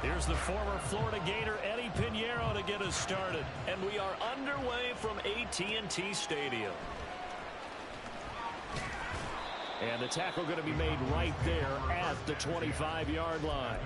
Here's the former Florida Gator Eddie Pinheiro to get us started. And we are underway from AT&T Stadium. And the tackle going to be made right there at the 25-yard line.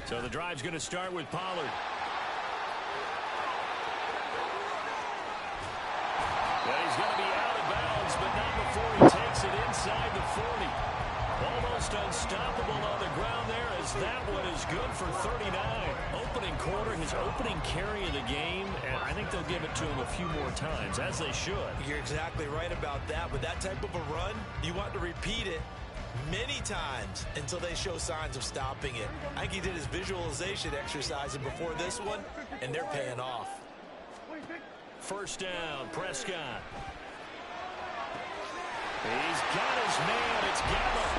So the drive's going to start with Pollard. Well, he's going to be out of bounds, but not before he takes it inside the 40. Almost unstoppable on the ground there, as that one is good for 39. Opening quarter, his opening carry of the game, and I think they'll give it to him a few more times, as they should. You're exactly right about that. With that type of a run, you want to repeat it many times until they show signs of stopping it. I think he did his visualization exercise before this one, and they're paying off. First down, Prescott. He's got his man. It's Gallup.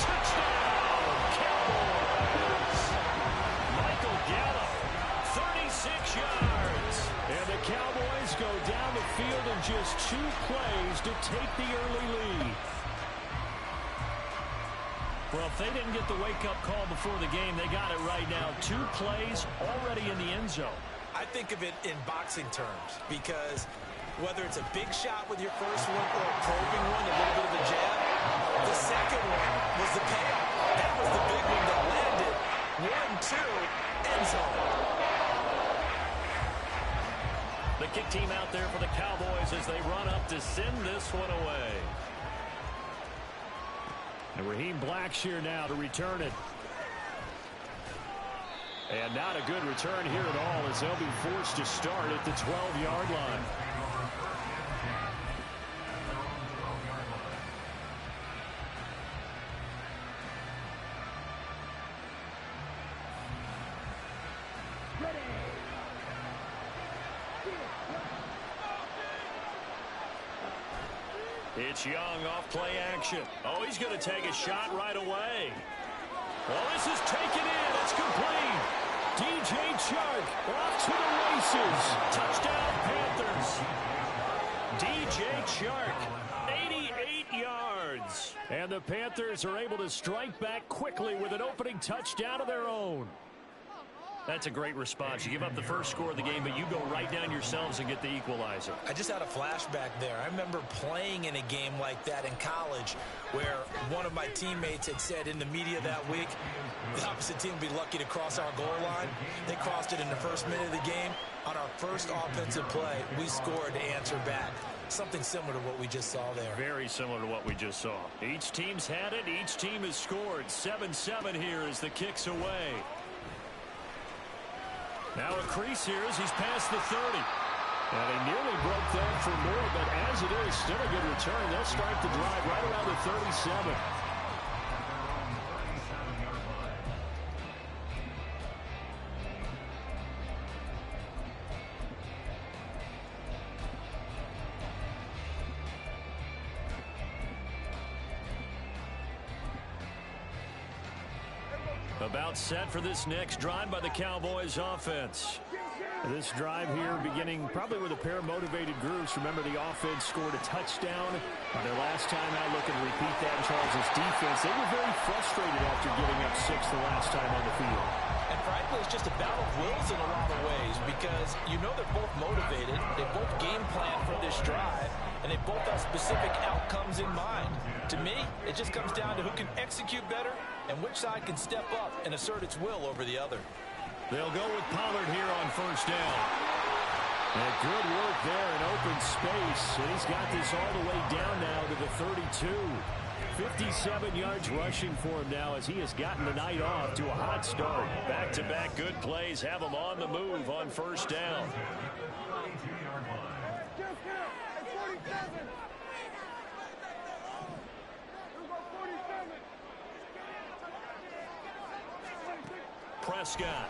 Touchdown, Cowboys. Michael Gallup, 36 yards. And the Cowboys go down the field in just 2 plays to take the early lead. Well, if they didn't get the wake-up call before the game, they got it right now. 2 plays already in the end zone. I think of it in boxing terms, because whether it's a big shot with your first one or a probing one, a little bit of a jab, the second one was the payoff. That was the big one that landed. 1-2, end zone. The kick team out there for the Cowboys as they run up to send this one away. And Raheem Blackshear now to return it. And not a good return here at all, as they'll be forced to start at the 12-yard line. It's Young off play action. Oh, he's going to take a shot right away. Well, this is taken in. It's complete. DJ Chark off to the races. Touchdown, Panthers. DJ Chark, 88 yards. And the Panthers are able to strike back quickly with an opening touchdown of their own. That's a great response. You give up the first score of the game, but you go right down yourselves and get the equalizer. I just had a flashback there. I remember playing in a game like that in college where one of my teammates had said in the media that week, the opposite team would be lucky to cross our goal line. They crossed it in the first minute of the game. On our first offensive play, we scored to answer back. Something similar to what we just saw there. Very similar to what we just saw. Each team's had it. Each team has scored. 7-7 here as the kick's away. Now a crease here as he's past the 30. And he nearly broke that for more, but as it is, still a good return. They'll start the drive right around the 37. About set for this next drive by the Cowboys offense. This drive here beginning probably with a pair of motivated groups. Remember, the offense scored a touchdown on their last time out. Looking to repeat that in Charles' defense. They were very frustrated after giving up 6 the last time on the field. And frankly, it's just a battle of wills in a lot of ways, because you know they're both motivated. They both game plan for this drive, and they both have specific outcomes in mind. To me, it just comes down to who can execute better and which side can step up and assert its will over the other. They'll go with Pollard here on first down. And good work there in open space. And he's got this all the way down now to the 32. 57 yards rushing for him now as he has gotten the night off to a hot start. Back-to-back good plays have him on the move on first down. Prescott.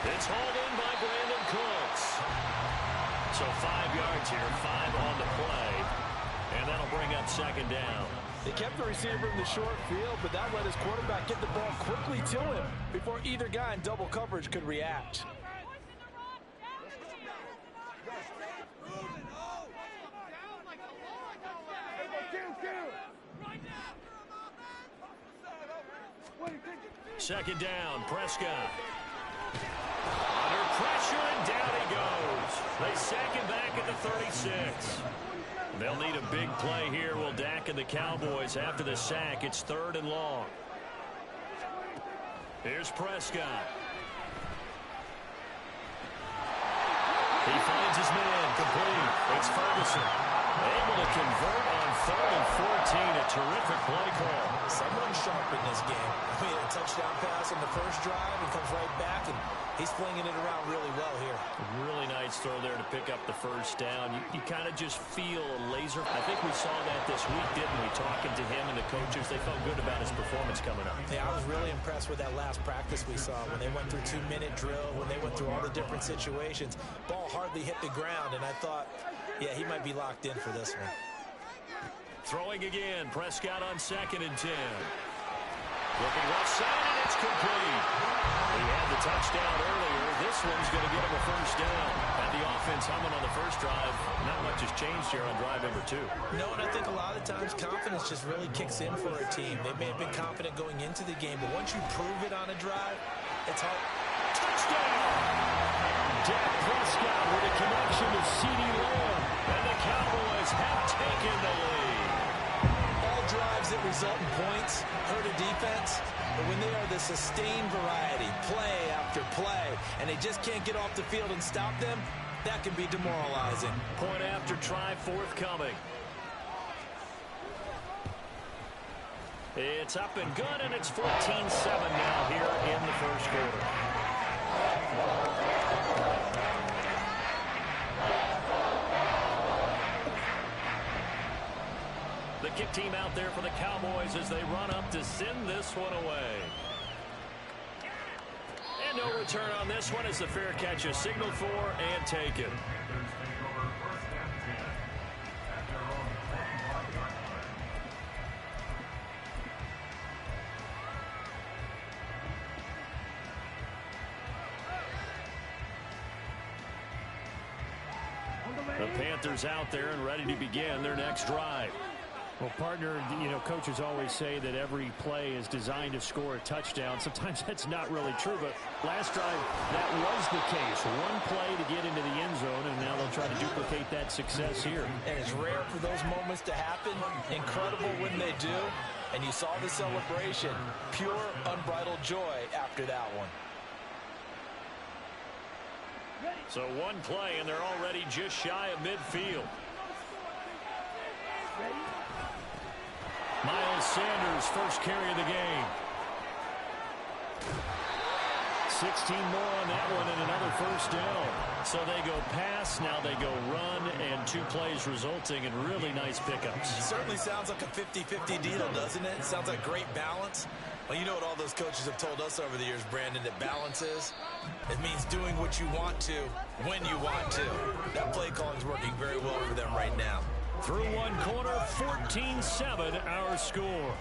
It's hauled in by Brandon Cooks. So 5 yards here, 5 on the play. And that'll bring up second down. They kept the receiver in the short field, but that let his quarterback get the ball quickly to him before either guy in double coverage could react. Second down, Prescott. Under pressure, and down he goes. They sack him back at the 36. They'll need a big play here, will Dak and the Cowboys. After the sack, it's 3rd and long. Here's Prescott. He finds his man, complete. It's Ferguson. Able to convert on 3rd and 14. A terrific play call. Someone sharp in this game. I mean, a touchdown pass on the first drive and comes right back, and he's flinging it around really well here. Really nice throw there to pick up the first down. You kind of just feel a laser. I think we saw that this week, didn't we? Talking to him and the coaches, they felt good about his performance coming up. Yeah, I was really impressed with that last practice we saw when they went through 2-minute drill, when they went through all the different situations. Ball hardly hit the ground, and I thought, yeah, he might be locked in for this one. Throwing again, Prescott on 2nd and 10. Looking left side, and it's complete. He had the touchdown earlier. This one's going to get him a first down. Had the offense humming on the first drive. Not much has changed here on drive number 2. No, and I think a lot of times confidence just really kicks in for a team. They may have been confident going into the game, but once you prove it on a drive, it's hard. Touchdown! Dak Prescott with a connection to CeeDee Lamb. And the Cowboys have taken the lead. All drives that result in points hurt a defense, but when they are the sustained variety, play after play, and they just can't get off the field and stop them, that can be demoralizing. Point after try forthcoming. It's up and good, and it's 14-7 now here in the first quarter. The kick team out there for the Cowboys as they run up to send this one away. And no return on this one as the fair catch is signaled for and taken. The Panthers out there and ready to begin their next drive. Well, partner, coaches always say that every play is designed to score a touchdown. Sometimes that's not really true, but last drive, that was the case. One play to get into the end zone, and now they'll try to duplicate that success here. And it's rare for those moments to happen. Incredible when they do. And you saw the celebration. Pure, unbridled joy after that one. So one play, and they're already just shy of midfield. Miles Sanders, first carry of the game. 16 more on that one and another first down. So they go pass, now they go run, and 2 plays resulting in really nice pickups. It certainly sounds like a 50-50 deal, doesn't it? It sounds like great balance. Well, you know what all those coaches have told us over the years, Brandon, that balance is? It means doing what you want to, when you want to. That play calling is working very well for them right now. Through one quarter, 14-7 our score.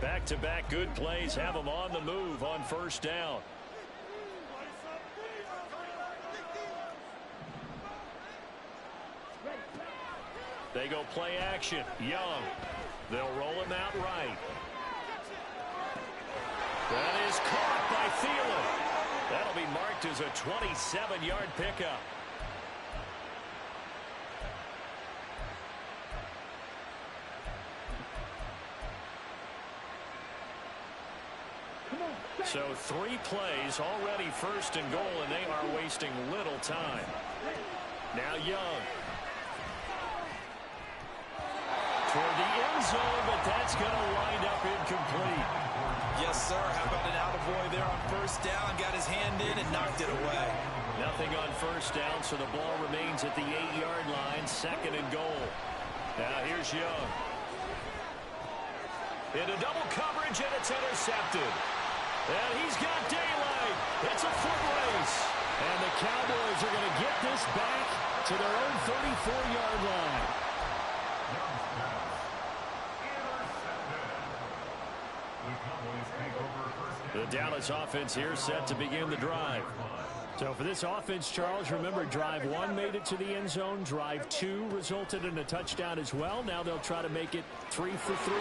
Back-to-back good plays have them on the move on first down. They go play action. Young. They'll roll him out right. That is caught by Thielen. That'll be marked as a 27-yard pickup. So 3 plays, already first and goal, and they are wasting little time. Now Young. Toward the end zone, but that's going to wind up incomplete. Yes, sir. How about an attaboy there on first down? Got his hand in and knocked it away. Nothing on first down, so the ball remains at the 8-yard line, second and goal. Now here's Young. Into double coverage, and it's intercepted. And he's got daylight. It's a foot race. And the Cowboys are going to get this back to their own 34-yard line. The Dallas offense here set to begin the drive. So for this offense, Charles, remember, drive 1 made it to the end zone. Drive 2 resulted in a touchdown as well. Now they'll try to make it 3 for 3.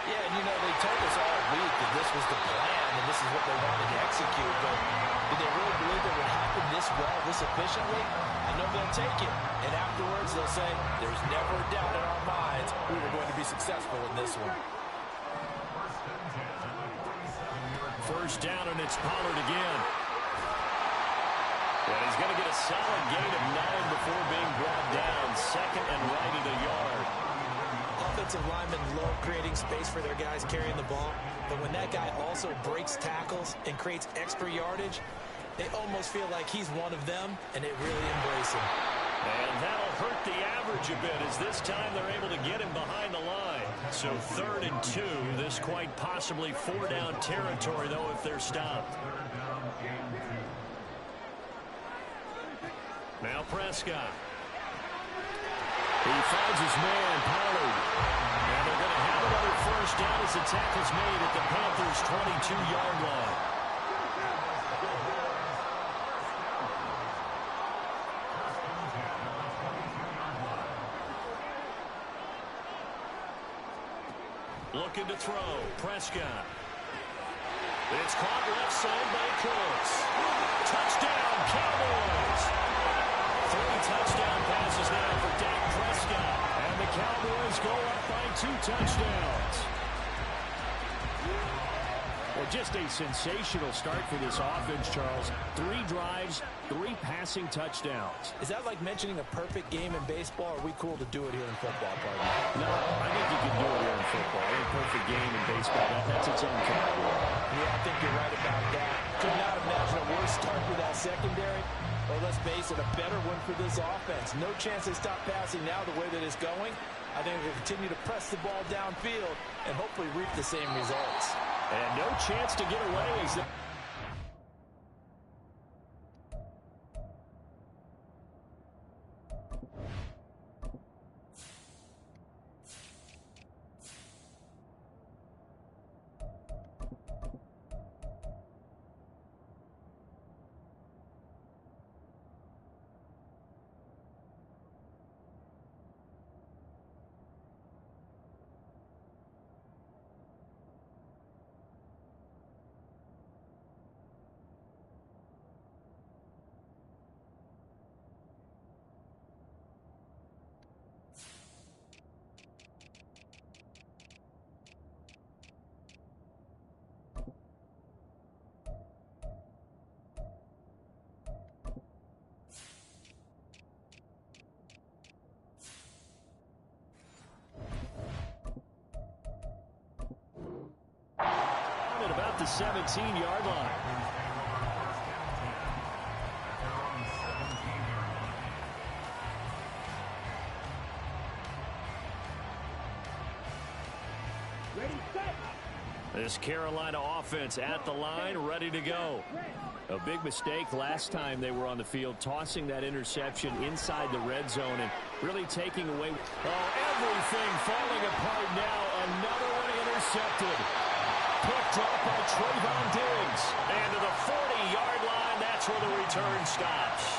Yeah, and you know, they told us all week that this was the plan and this is what they wanted to execute. But did they really believe it would happen this well, this efficiently? I know they'll take it. And afterwards, they'll say, there's never a doubt in our minds we were going to be successful in this one. First down, and it's Pollard again. And he's going to get a solid gain of 9 before being brought down. Second and right at a yard. Offensive linemen love creating space for their guys carrying the ball. But when that guy also breaks tackles and creates extra yardage, they almost feel like he's one of them, and they really embrace him. And that'll hurt the average a bit, as this time they're able to get him behind the line. So 3rd and 2. This quite possibly 4-down territory, though, if they're stopped. Now Prescott. He finds his man, Pollard. And they're going to have another first down as the tackle's made at the Panthers' 22-yard line. Looking to throw. Prescott. It's caught left side by Cooks. Touchdown, Cowboys! 3 touchdown passes now for Dak Prescott. And the Cowboys go up by 2 touchdowns. Well, just a sensational start for this offense, Charles. 3 drives, 3 passing touchdowns. Is that like mentioning a perfect game in baseball, or are we cool to do it here in football, partner? No, I think you can do it here in football. A perfect game in baseball, that's its own category. Yeah, I think you're right about that. Could not imagine a worse start for that secondary. Or let's face it, a better one for this offense. No chance they stop passing now the way that it's going. I think they'll continue to press the ball downfield and hopefully reap the same results. And no chance to get away as the... At about the 17-yard line. This Carolina offense at the line, ready to go. A big mistake last time they were on the field, tossing that interception inside the red zone and really taking away. Oh, everything falling apart now. Another one intercepted. Picked up by Trayvon Diggs. And to the 40-yard line, that's where the return stops.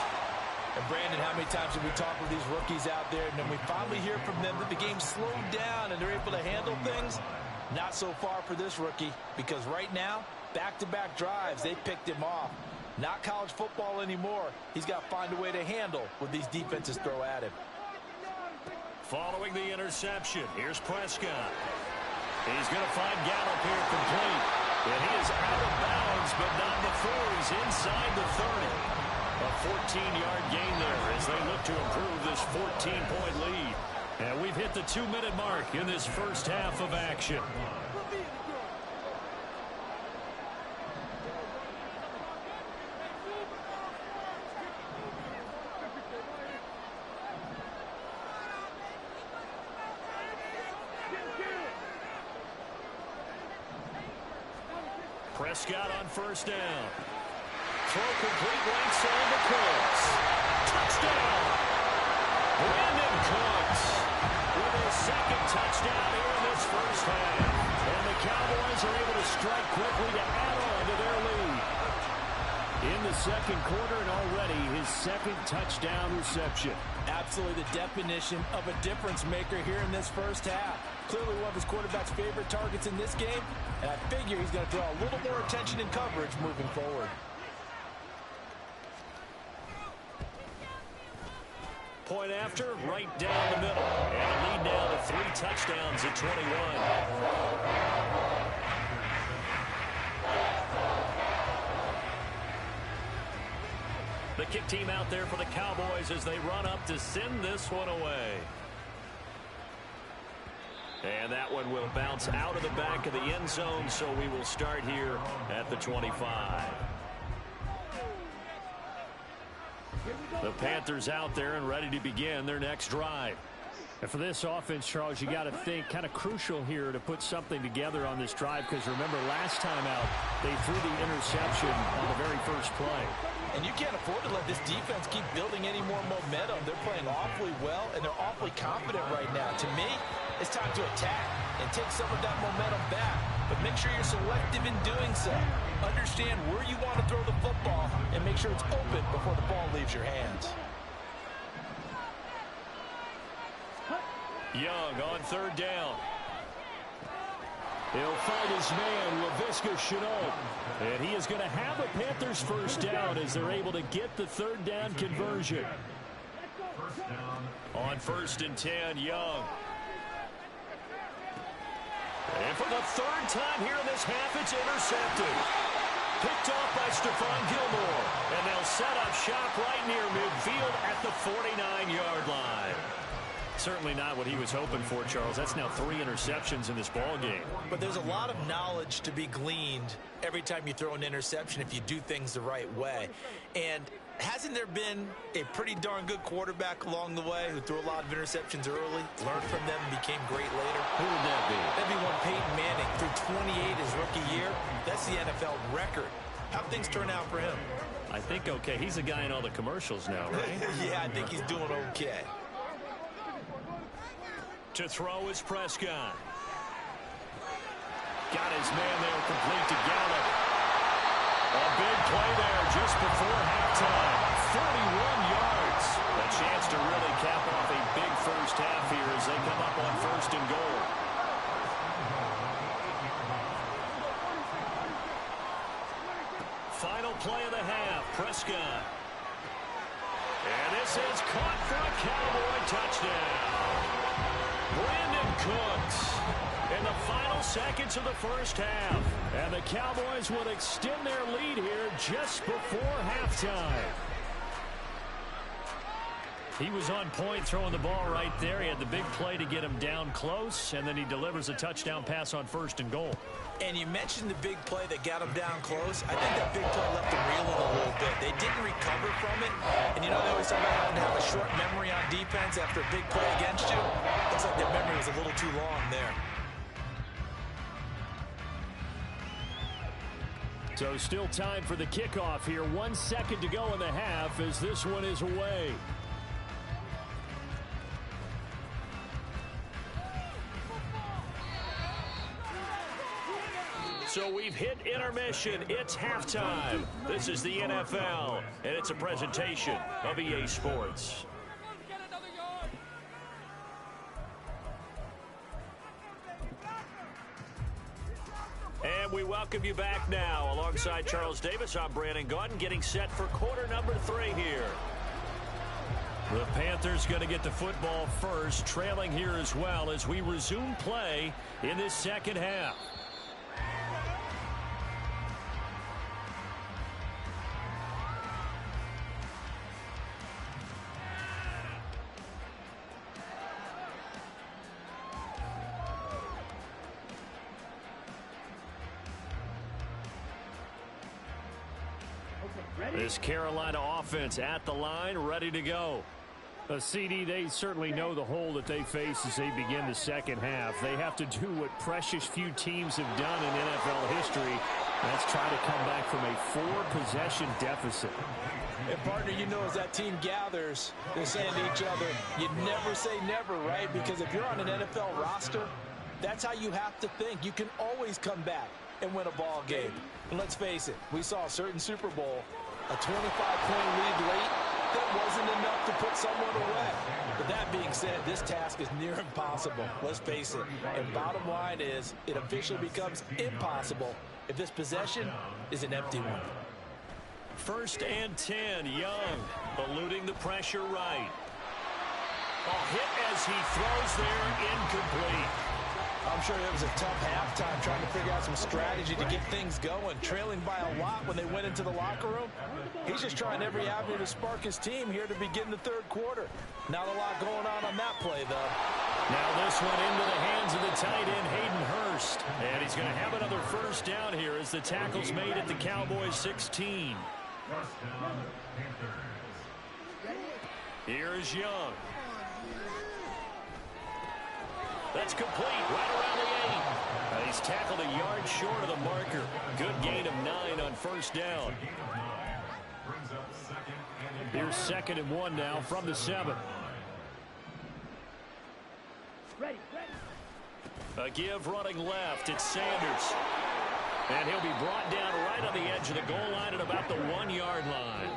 And Brandon, how many times have we talked with these rookies out there, and then we finally hear from them that the game slowed down and they're able to handle things? Not so far for this rookie, because right now, back-to-back drives, they picked him off. Not college football anymore. He's got to find a way to handle what these defenses throw at him. Following the interception, here's Prescott. He's going to find Gallup here complete. And he is out of bounds, but not before he's inside the 30. A 14-yard gain there as they look to improve this 14-point lead. And we've hit the 2-minute mark in this first half of action. Prescott on first down. Throw complete right side to Cooks. Touchdown! Brandon Cooks with his second touchdown here in this first half. And the Cowboys are able to strike quickly to add on to their lead. In the second quarter and already his second touchdown reception. Absolutely the definition of a difference maker here in this first half. Clearly one of his quarterback's favorite targets in this game, and I figure he's going to draw a little more attention in coverage moving forward. Point after, right down the middle. And a lead now to 3 touchdowns at 21. The kick team out there for the Cowboys as they run up to send this one away. And that one will bounce out of the back of the end zone, so we will start here at the 25. The Panthers out there and ready to begin their next drive. And for this offense, Charles, you got to think kind of crucial here to put something together on this drive, because remember last time out they threw the interception on the very first play. And you can't afford to let this defense keep building any more momentum. They're playing awfully well, and they're awfully confident right now. To me, it's time to attack and take some of that momentum back. But make sure you're selective in doing so. Understand where you want to throw the football and make sure it's open before the ball leaves your hands. Young on third down. He'll find his man, Laviska Shenault. And he is going to have a Panthers first down as they're able to get the third down conversion. On 1st and 10, Young. And for the third time here in this half, it's intercepted. Picked off by Stephon Gilmore. And they'll set up shop right near midfield at the 49-yard line. Certainly not what he was hoping for, Charles. That's now 3 interceptions in this ball game. But there's a lot of knowledge to be gleaned every time you throw an interception if you do things the right way. And hasn't there been a pretty darn good quarterback along the way who threw a lot of interceptions early, learned from them, and became great later? Who would that be? That'd be one Peyton Manning. Threw 28 his rookie year. That's the NFL record. How'd things turn out for him? I think okay. He's a guy in all the commercials now, right? Yeah, I think he's doing okay. To throw is Prescott. Got his man there complete to Gallup. A big play there just before halftime. 41 yards. A chance to really cap off a big first half here as they come up on 1st and goal. Final play of the half. Prescott. And this is caught for a Cowboy touchdown. Brandon Cooks in the final seconds of the first half. And the Cowboys will extend their lead here just before halftime. He was on point throwing the ball right there. He had the big play to get him down close, and then he delivers a touchdown pass on 1st and goal. And you mentioned the big play that got him down close. I think that big play left them reeling a little bit. They didn't recover from it. And, you know, they always talk about having to have a short memory on defense after a big play against you. Looks like their memory was a little too long there. So still time for the kickoff here. 1 second to go in the half as this one is away. So we've hit intermission. It's halftime. This is the NFL, and it's a presentation of EA Sports. And we welcome you back now. Alongside Charles Davis, I'm Brandon Gaudin, getting set for quarter number 3 here. The Panthers going to get the football first, trailing here as well as we resume play in this second half. This Carolina offense at the line, ready to go. CD, they certainly know the hole that they face as they begin the second half. They have to do what precious few teams have done in NFL history, Let's try to come back from a 4-possession deficit. And, partner, you know, as that team gathers, they're saying to each other, you never say never, right? Because if you're on an NFL roster, that's how you have to think. You can always come back and win a ball game. And let's face it, we saw a certain Super Bowl, a 25-point lead late, that wasn't enough to put someone away. But that being said, this task is near impossible. Let's face it. And bottom line is, it officially becomes impossible if this possession is an empty one. 1st and 10, YungG eluding the pressure right. A hit as he throws there, incomplete. I'm sure it was a tough halftime trying to figure out some strategy to get things going, trailing by a lot when they went into the locker room. He's just trying every avenue to spark his team here to begin the 3rd quarter. Not a lot going on that play, though. Now this one into the hands of the tight end, Hayden Hurst. And he's going to have another 1st down here as the tackle's made at the Cowboys 16. Here's YungG. That's complete, right around the 8. He's tackled a yard short of the marker. Good gain of 9 on 1st down. Here's 2nd and 1 now from the 7. A give running left. It's Sanders. And he'll be brought down right on the edge of the goal line at about the 1-yard line.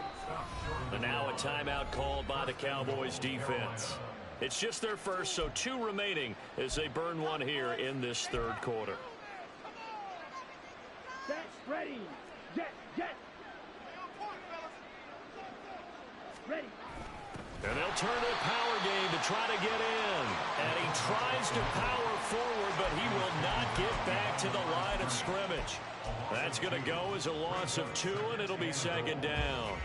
And now a timeout called by the Cowboys defense. It's just their first, so 2 remaining as they burn one here in this 3rd quarter. Ready. Get. Ready. And they'll turn to a power game to try to get in. And he tries to power forward, but he will not get back to the line of scrimmage. That's going to go as a loss of 2, and it'll be 2nd down.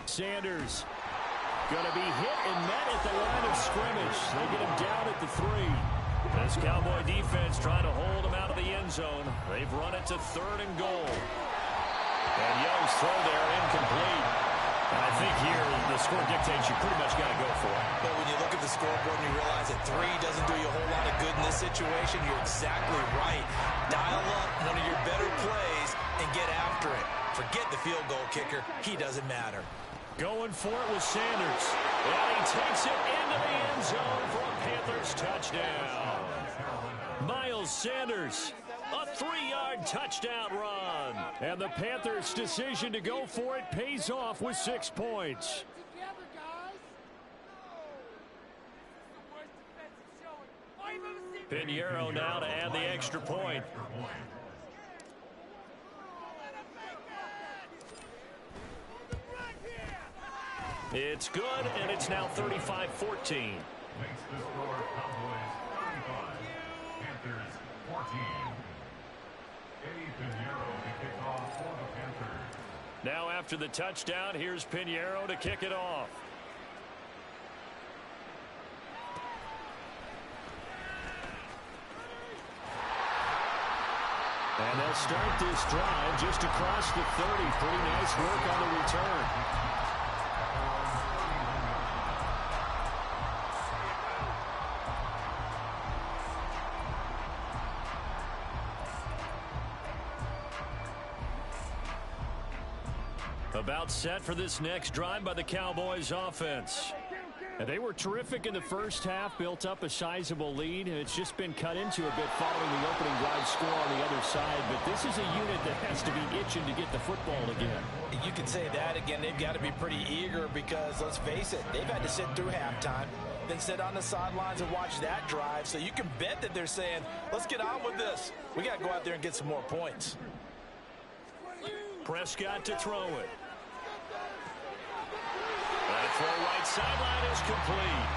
Sanders going to be hit and met at the line of scrimmage. They get him down at the 3. This Cowboy defense trying to hold him out of the end zone. They've run it to 3rd and goal. And YungG's throw there incomplete. And I think here the score dictates you pretty much got to go for it. But when you look at the scoreboard and you realize that 3 doesn't do you a whole lot of good in this situation, you're exactly right. Dial up one of your better plays and get after it. Forget the field goal kicker. He doesn't matter. Going for it with Sanders. And he takes it into the end zone for a Panthers touchdown. Miles Sanders, a 3-yard touchdown run. And the Panthers' decision to go for it pays off with 6 points. Pinheiro now to add the extra point. It's good, and it's now 35-14. Now after the touchdown, here's Pinheiro to kick it off. And they'll start this drive just across the 30. Pretty nice work on the return. About set for this next drive by the Cowboys offense. And they were terrific in the first half, built up a sizable lead. It's just been cut into a bit following the opening drive score on the other side. But this is a unit that has to be itching to get the football again. You can say that again. They've got to be pretty eager because, let's face it, they've had to sit through halftime, then sit on the sidelines and watch that drive. So you can bet that they're saying, let's get on with this. We got to go out there and get some more points. Prescott to throw it. That throw right sideline is complete.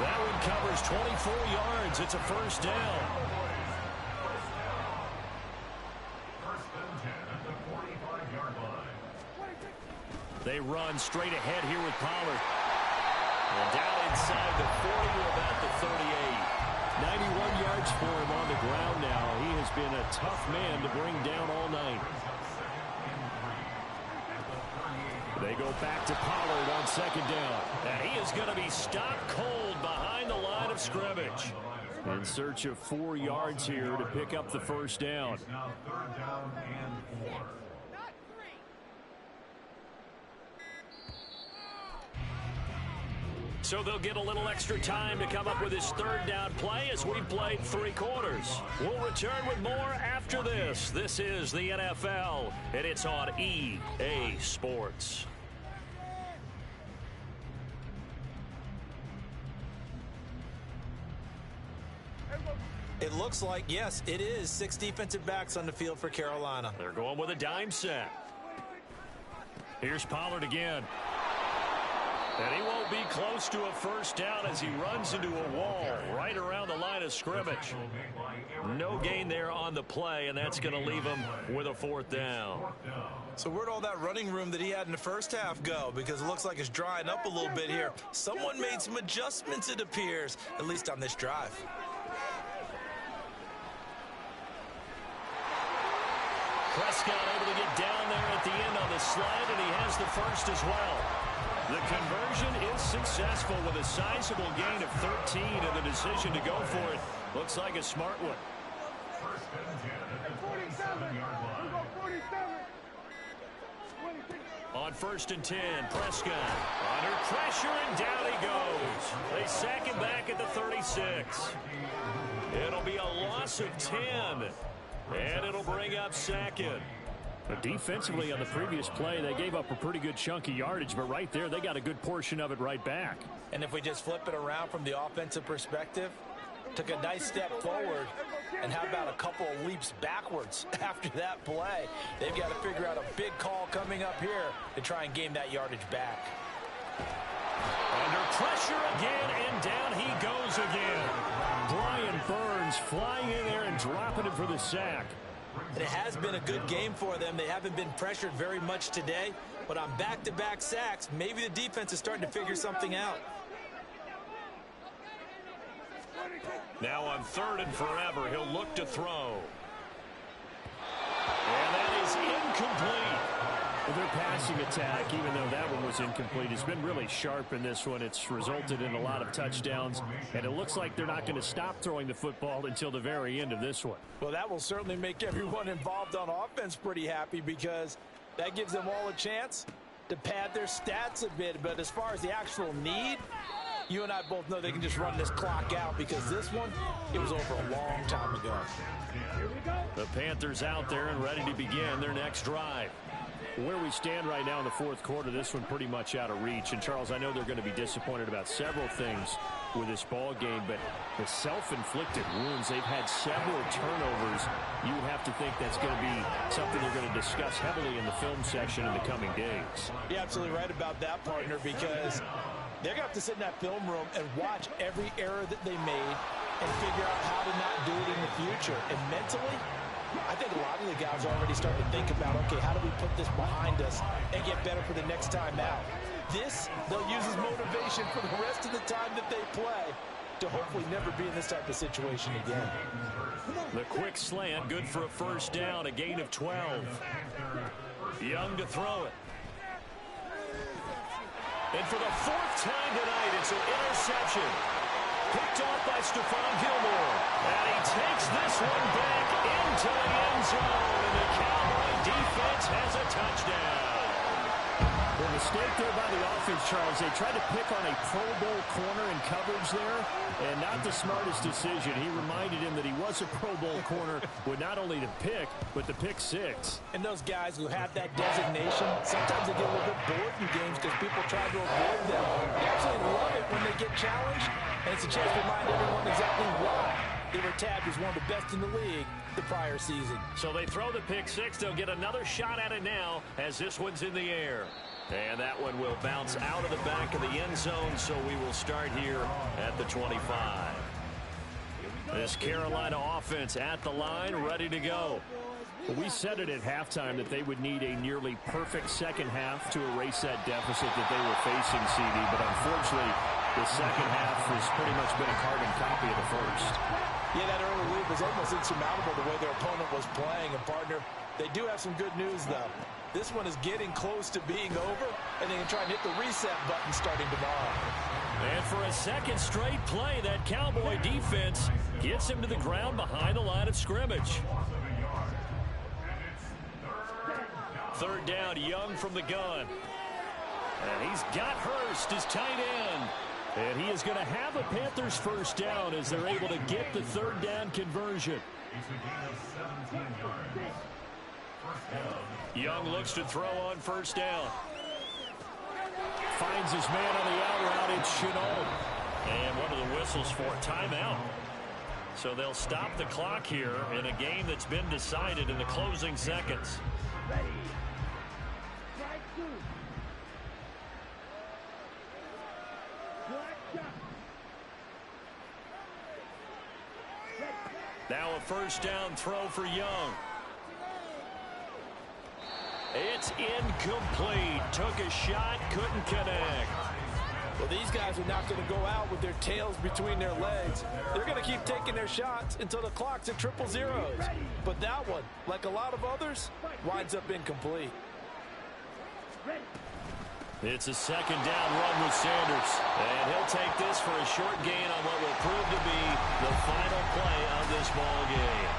That one covers 24 yards. It's a 1st down. They run straight ahead here with Pollard. And down inside the 40 to about the 38. 91 yards for him on the ground now. He has been a tough man to bring down all night. They go back to Pollard on second down. And he is going to be stopped cold behind the line of scrimmage. In search of 4 yards here to pick up the first down. Now 3rd down and 4. So they'll get a little extra time to come up with his 3rd down play as we've played 3 quarters. We'll return with more after this. This is the NFL, and it's on EA Sports. It looks like, yes, it is 6 defensive backs on the field for Carolina. They're going with a dime set. Here's Pollard again. And he won't be close to a first down as he runs into a wall right around the line of scrimmage. No gain there on the play, and that's going to leave him with a 4th down. So where'd all that running room that he had in the first half go? Because it looks like it's drying up a little bit here. Someone made some adjustments, it appears, at least on this drive. Prescott able to get down there at the end on the slide, and he has the first as well. The conversion is successful with a sizable gain of 13, and the decision to go for it looks like a smart one. First and 10 at the 47-yard line. 47. On 1st and 10, Prescott under pressure, and down he goes. They sack him back at the 36. It'll be a loss of 10, and it'll bring up 2nd. But defensively on the previous play, they gave up a pretty good chunk of yardage, but right there, they got a good portion of it right back. And if we just flip it around from the offensive perspective, took a nice step forward, and how about a couple of leaps backwards after that play? They've got to figure out a big call coming up here to try and gain that yardage back. Under pressure again, and down he goes again. Brian Burns flying in there and dropping it for the sack. And it has been a good game for them. They haven't been pressured very much today, but on back-to-back sacks, maybe the defense is starting to figure something out. Now on 3rd and forever, he'll look to throw. And that is incomplete. Well, their passing attack, even though that one was incomplete, has been really sharp in this one. It's resulted in a lot of touchdowns, and it looks like they're not going to stop throwing the football until the very end of this one. Well, that will certainly make everyone involved on offense pretty happy, because that gives them all a chance to pad their stats a bit. But as far as the actual need, you and I both know they can just run this clock out, because this one, it was over a long time ago. The Panthers out there and ready to begin their next drive. Where we stand right now in the 4th quarter, this one pretty much out of reach. And, Charles, I know they're going to be disappointed about several things with this ball game, but the self-inflicted wounds, they've had several turnovers. You would have to think that's going to be something they're going to discuss heavily in the film section in the coming days. You're absolutely right about that, partner, because they're going to have to sit in that film room and watch every error that they made and figure out how to not do it in the future. And mentally, I think a lot of the guys are already starting to think about, okay, how do we put this behind us and get better for the next time out? This, they'll use as motivation for the rest of the time that they play to hopefully never be in this type of situation again. The quick slant, good for a first down, a gain of 12. Young to throw it. And for the 4th time tonight, it's an interception. Picked off by Stephon Gilmore. And he takes this one back into the end zone. And the Cowboy defense has a touchdown. The mistake there by the offense, Charles, they tried to pick on a Pro Bowl corner in coverage there, and not the smartest decision. He reminded him that he was a Pro Bowl corner with not only the pick, but the pick 6. And those guys who have that designation, sometimes they get a little bit bored in games because people try to avoid them. They absolutely love it when they get challenged, and it's a chance to remind everyone exactly why they were tagged as one of the best in the league the prior season. So they throw the pick 6. They'll get another shot at it now as this one's in the air. And that one will bounce out of the back of the end zone, so we will start here at the 25. This Carolina offense at the line, ready to go. We said it at halftime that they would need a nearly perfect second half to erase that deficit that they were facing, CD, but unfortunately, the second half has pretty much been a carbon copy of the first. Yeah, that early lead was almost insurmountable the way their opponent was playing. And, partner, they do have some good news, though. This one is getting close to being over, and they can try and hit the reset button starting tomorrow. And for a second straight play, that Cowboy defense gets him to the ground behind the line of scrimmage. Third down, Young from the gun. And he's got Hurst, his tight end. And he is going to have a Panthers first down as they're able to get the third down conversion. Young looks to throw on first down. Finds his man on the out route. It's Chenault. And one of the whistles for timeout. So they'll stop the clock here in a game that's been decided in the closing seconds. Ready. Strike two. Black shot. Now a first down throw for Young. It's incomplete. Took a shot, couldn't connect. Well, these guys are not going to go out with their tails between their legs. They're going to keep taking their shots until the clock's at triple zeros. But that one, like a lot of others, winds up incomplete. It's a second down run with Sanders. And he'll take this for a short gain on what will prove to be the final play of this ball game.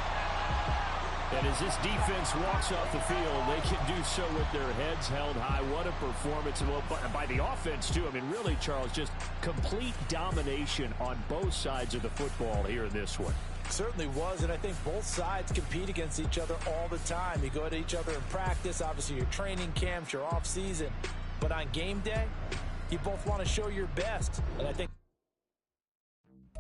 And as this defense walks off the field, they can do so with their heads held high. What a performance. Well, by the offense, too. I mean, really, Charles, just complete domination on both sides of the football here in this one. Certainly was, and I think both sides compete against each other all the time. You go at each other in practice, obviously your training camps, your off season. But on game day, you both want to show your best. And I think